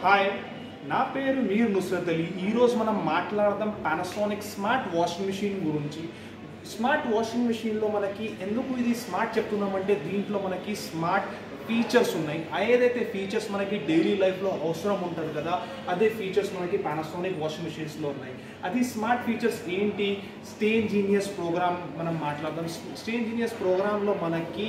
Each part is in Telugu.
హాయ్, నా పేరు మీర్ నుస్రత్ అలీ. ఈరోజు మనం మాట్లాడదాం పానాసోనిక్ స్మార్ట్ వాషింగ్ మెషిన్ గురించి. స్మార్ట్ వాషింగ్ మెషిన్లో మనకి ఎందుకు ఇది స్మార్ట్ చెప్తున్నామంటే దీంట్లో మనకి స్మార్ట్ ఫీచర్స్ ఉన్నాయి. ఏదైతే ఫీచర్స్ మనకి డైలీ లైఫ్లో అవసరం ఉంటుంది కదా, అదే ఫీచర్స్ మనకి పానాసోనిక్ వాషింగ్ మెషిన్స్లో ఉన్నాయి. అది స్మార్ట్ ఫీచర్స్ ఏంటి? స్టెయిన్ జీనియస్ ప్రోగ్రామ్ మనం మాట్లాడదాం. స్టెయిన్ జీనియస్ ప్రోగ్రాంలో మనకి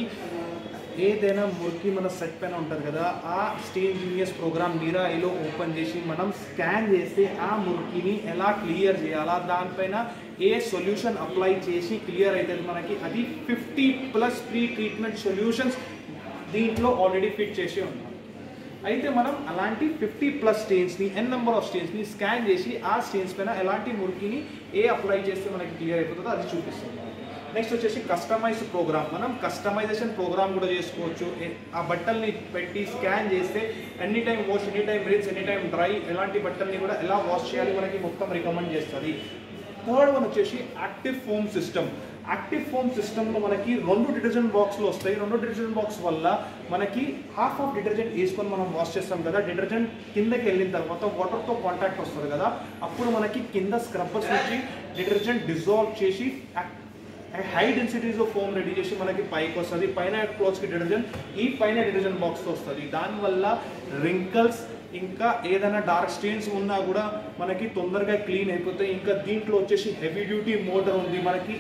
ఏదైనా మురికి మన సెట్ పైన ఉంటుంది కదా, ఆ స్టెయిన్ జీనియస్ ప్రోగ్రామ్ మీరాయిలో ఓపెన్ చేసి మనం స్కాన్ చేస్తే ఆ మురికిని ఎలా క్లియర్ చేయాలా, దానిపైన ఏ సొల్యూషన్ అప్లై చేసి క్లియర్ అవుతుంది మనకి. అది 50+ ప్రీ ట్రీట్మెంట్ సొల్యూషన్స్ దీంట్లో ఆల్రెడీ ఫిట్ చేసి ఉన్నాం. అయితే మనం అలాంటి 50+ స్టెయిన్స్ని, ఎన్ నెంబర్ ఆఫ్ స్టెయిన్స్ని స్కాన్ చేసి ఆ స్టెయిన్స్ పైన ఎలాంటి మురికిని అప్లై చేస్తే మనకి క్లియర్ అయిపోతుందో అది చూపిస్తుంది. నెక్స్ట్ వచ్చేసి కస్టమైజ్డ్ ప్రోగ్రామ్. మనం కస్టమైజేషన్ ప్రోగ్రామ్ కూడా చేసుకోవచ్చు. ఆ బట్టల్ని పెట్టి స్కాన్ చేస్తే any time wash, any time rinse, any time dry, ఎలాంటి బట్టల్ని కూడా ఎలా వాష్ చేయాలి మనకి మొత్తం రికమెండ్ చేస్తుంది. థర్డ్ వన్ వచ్చేసి active foam system. Active foam సిస్టంలో మనకి 2 డిటర్జెంట్ బాక్స్లు వస్తాయి. 2 డిటర్జెంట్ బాక్స్ వల్ల మనకి హాఫ్ ఆఫ్ డిటర్జెంట్ వేసుకొని మనం వాష్ చేస్తాం కదా, డిటర్జెంట్ కిందకి వెళ్ళిన తర్వాత వాటర్తో కాంటాక్ట్ వస్తుంది కదా, అప్పుడు మనకి కింద స్క్రబ్బర్స్ నుంచి డిటర్జెంట్ డిజాల్వ్ చేసి high densities of foam ready చేసి మనకి పైకి వస్తుంది. పైన క్లోత్స్కి డిటర్జెంట్ ఈ పైన డిటర్జెంట్ బాక్స్తో వస్తుంది. దానివల్ల రింకల్స్ ఇంకా ఏదైనా డార్క్ స్టెయిన్స్ ఉన్నా కూడా మనకి తొందరగా క్లీన్ అయిపోతాయి. ఇంకా దీంట్లో వచ్చేసి హెవీ డ్యూటీ మోటార్ ఉంది. మనకి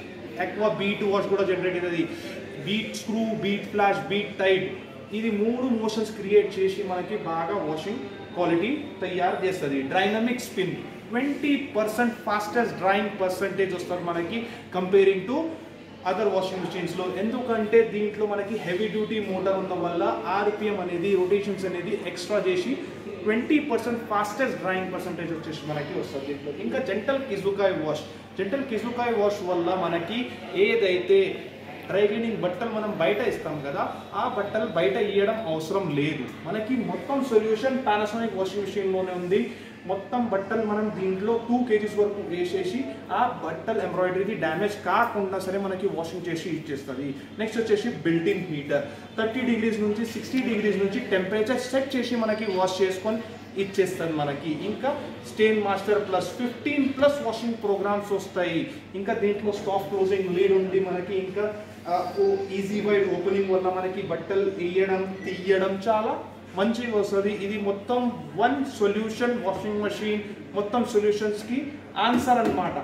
ఎక్కువ బీట్ వాష్ కూడా జనరేట్ అవుతుంది. Beat screw, beat flash, beat tight, ఇది 3 మోషన్స్ క్రియేట్ చేసి మనకి బాగా వాషింగ్ క్వాలిటీ తయారు చేస్తుంది. Dynamic spin 20% fastest drying percentage వస్తుంది మనకి కంపేరింగ్ టు అదర్ వాషింగ్ మెషిన్స్లో. ఎందుకంటే దీంట్లో మనకి హెవీ డ్యూటీ మోటార్ ఉండడం వల్ల ఆర్పిఎం అనేది, రొటేషన్స్ అనేది ఎక్స్ట్రా చేసి 20% ఫాస్టెస్ట్ డ్రైయింగ్ పర్సంటేజ్ వచ్చేసి మనకి వస్తుంది దీంట్లో. ఇంకా జెంటల్ కిజుకాయ్ వాష్. జెంటల్ కిజుకాయ్ వాష్ వల్ల మనకి ఏదైతే డ్రై క్లీనింగ్ బట్టలు మనం బయట ఇస్తాం కదా, ఆ బట్టలు బయట ఇవ్వడం అవసరం లేదు. మనకి మొత్తం సొల్యూషన్ పానాసోనిక్ వాషింగ్ మెషిన్లోనే ఉంది. మొత్తం బట్టలు మనం దీంట్లో 2 kgs వరకు వేసేసి ఆ బట్టలు ఎంబ్రాయిడరీకి డ్యామేజ్ కాకుండా సరే మనకి వాషింగ్ చేసి ఇచ్చేస్తుంది. నెక్స్ట్ వచ్చేసి బిల్ట్ ఇన్ హీటర్. 30 degrees నుంచి 60 degrees నుంచి టెంపరేచర్ సెట్ చేసి మనకి వాష్ చేసుకొని ఇచ్చేస్తుంది మనకి. ఇంకా stain master plus 15+ washing programmes వస్తాయి. ఇంకా దీంట్లో స్టాప్ క్లోజింగ్ లీడ్ ఉంది మనకి. ఇంకా ఈజీ వైడ్ ఓపెనింగ్ వల్ల మనకి బట్టలు వేయడం తీయడం చాలా మంచిగా వస్తుంది. ఇది మొత్తం 1 సొల్యూషన్ వాషింగ్ మెషిన్, మొత్తం సొల్యూషన్స్కి ఆన్సర్ అన్నమాట.